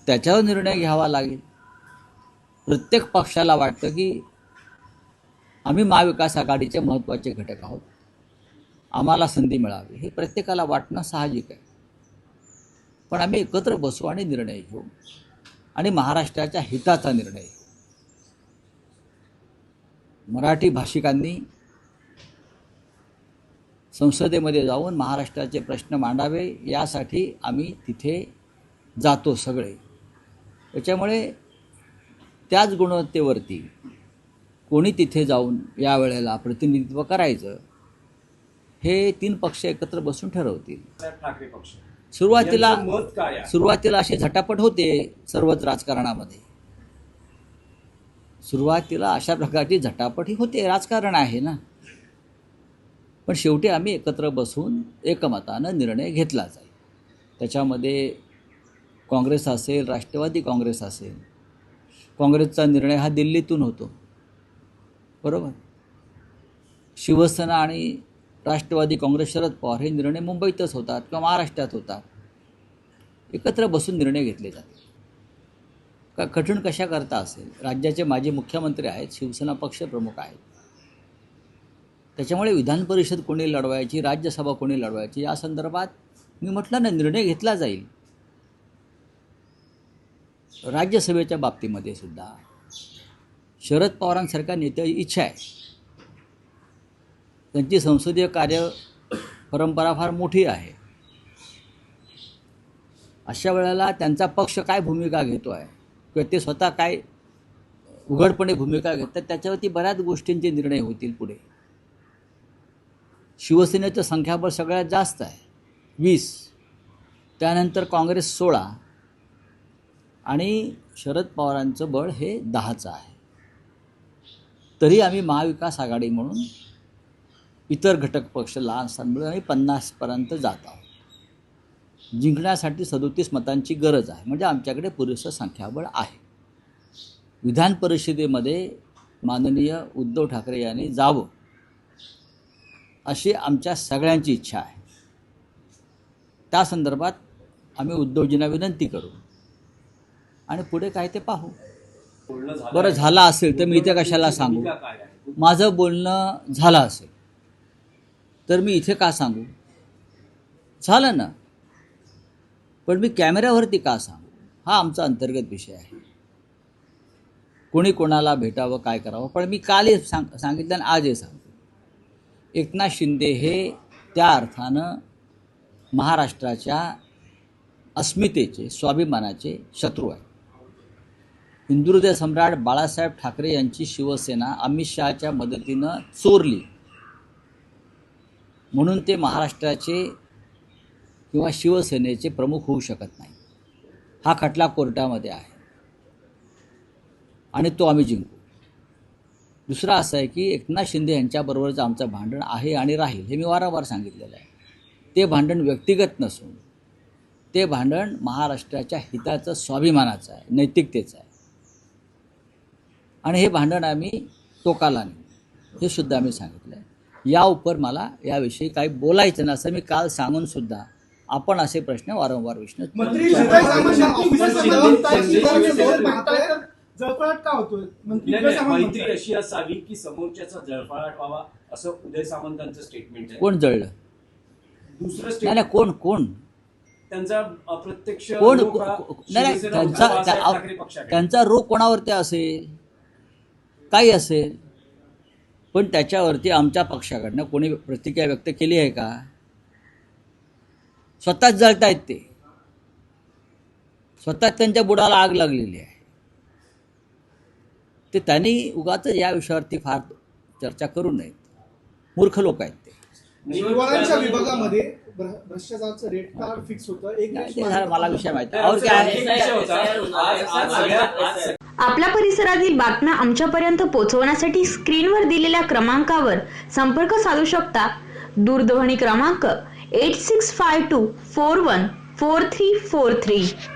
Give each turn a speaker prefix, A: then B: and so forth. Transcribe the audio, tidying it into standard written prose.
A: त्याच्यावर निर्णय घ्यावा लागेल. प्रत्येक पक्षाला वाटतं की आम्ही महाविकास आघाडीचे महत्त्वाचे घटक आहोत, आम्हाला संधी मिळावी, हे प्रत्येकाला वाटणं साहजिक आहे. पण आम्ही एकत्र बसू आणि निर्णय घेऊ आणि महाराष्ट्राच्या हिताचा निर्णय घेऊ. मराठी भाषिकांनी संसदेमध्ये जाऊन महाराष्ट्राचे प्रश्न मांडावे यासाठी आम्ही तिथे जातो सगळे. त्याच्यामुळे त्याच गुणवत्तेवरती कोणी तिथे जाऊन यावेळेला प्रतिनिधित्व करायचं हे तीन पक्ष एकत्र बसून ठरवतील.
B: ठाकरे पक्ष
A: सुरुवातीला अशी झटापट होते सर्वच राजकारणामध्ये. सुरुवातीला अशा प्रकारची झटापट ही होते, राजकारण आहे ना. पण शेवटी आम्ही एकत्र बसून एकमतानं निर्णय घेतला जाईल. त्याच्यामध्ये काँग्रेस असेल, राष्ट्रवादी काँग्रेस असेल, काँग्रेसचा निर्णय हा दिल्लीतून होतो, बरोबर. शिवसेना आणि राष्ट्रवादी काँग्रेस, शरद पवार हे निर्णय मुंबईतच होतात किंवा महाराष्ट्रात होतात. एकत्र बसून निर्णय घेतले जाते. का कठीण कशा करता असेल. राज्याचे माजी मुख्यमंत्री आहेत, शिवसेना पक्षप्रमुख आहेत. त्याच्यामुळे विधान परिषद कोणी लढवायची, राज्यसभा कोणी लढवायची या संदर्भात मी म्हटलं ना, निर्णय घेतला जाईल. राज्यसभेच्या बाबतीमध्ये सुद्धा शरद पवारांसारख्या नेत्याची इच्छा आहे. त्यांची संसदीय कार्य परंपरा फार मोठी आहे. अशा वेळेला त्यांचा पक्ष काय भूमिका घेतो आहे किंवा ते स्वतः काय उघडपणे भूमिका घेतात त्याच्यावरती बऱ्याच गोष्टींचे निर्णय होतील पुढे. शिवसेनेचं संख्याबळ सगळ्यात जास्त आहे, 20. त्यानंतर काँग्रेस 16 आणि शरद पवारांचं बळ हे 10चं आहे. तरी आम्ही महाविकास आघाडी म्हणून इतर घटक पक्ष लहान असताना आम्ही 50पर्यंत जात आहोत. जिंकण्यासाठी 37 मतांची गरज आहे, म्हणजे आमच्याकडे पुरेसं संख्याबळ आहे. विधान परिषदेमध्ये माननीय उद्धव ठाकरे यांनी जावं अशी आमच्या सगळ्यांची इच्छा आहे. त्या संदर्भात आम्ही उद्धवजींना विनंती करू आणि पुढे काय ते पाहू. बरं झालं असेल तर मी इथे कशाला सांगू. माझं बोलणं झालं असेल तर मी इथे का सांगू. झालं ना, पण मी कॅमेऱ्यावरती का सांगू हा आमचा अंतर्गत विषय आहे. कोणी कोणाला भेटावं, काय करावं, पण मी काल सांगितलं आणि आज हे सांगतो. एकनाथ शिंदे हे त्या अर्थानं महाराष्ट्राच्या अस्मितेचे, स्वाभिमानाचे शत्रू आहे. हिंदुहृदय सम्राट बाळासाहेब ठाकरे यांची शिवसेना अमित शहाच्या मदतीनं चोरली म्हणून ते महाराष्ट्राचे किंवा शिवसेनेचे प्रमुख होऊ शकत नाही. हा खटला कोर्टामध्ये आहे आणि तो आम्ही जिंकू. दुसरा असं आहे की एकनाथ शिंदे यांच्याबरोबरचं आमचं भांडण आहे आणि राहील, हे मी वारंवार सांगितलेलं आहे. ते भांडण व्यक्तिगत नसून ते भांडण महाराष्ट्राच्या हिताचं, स्वाभिमानाचं आहे, नैतिकतेचं आहे. आणि हे भांडण आम्ही टोकाला नेऊ हे सुद्धा आम्ही सांगितलं आहे. या उपर मला याविषयी काही बोलायचं नसं मी काल सांगून सुद्धा आपण असे प्रश्न वारंवार विचारत.
C: जळफळाट का होतोय?
B: मैत्री अशी असावी की समोरच्याचा जळफळाट व्हावा असं उदय सामंतांचं स्टेटमेंट आहे.
A: कोण जळलं?
B: दुसरं स्टेटमेंट
A: कोण
B: त्यांचा अप्रत्यक्ष
A: कोण नाही, त्यांचा रोग कोणावरती असेल, काही असेल, पण त्याच्यावरती आमच्या पक्षाकडनं कोणी प्रतिक्रिया व्यक्त केली आहे का? स्वतःच जळतायत ते, स्वतःच त्यांच्या बुडाला आग लागलेली आहे. ते त्यांनी उगाच या विषयावरती फार चर्चा करू नयेत. मूर्ख लोक आहेत ते.
C: निवडणुकीच्या विभागामध्ये भ्रष्टाचाराचं रेट कार्ड फिक्स होतं.
A: मला विषय माहिती.
D: आपल्या परिसरातील बातम्या आमच्यापर्यंत पोहोचवण्यासाठी स्क्रीनवर दिलेल्या क्रमांकावर संपर्क साधू शकता. दूरध्वनी क्रमांक 865241 4343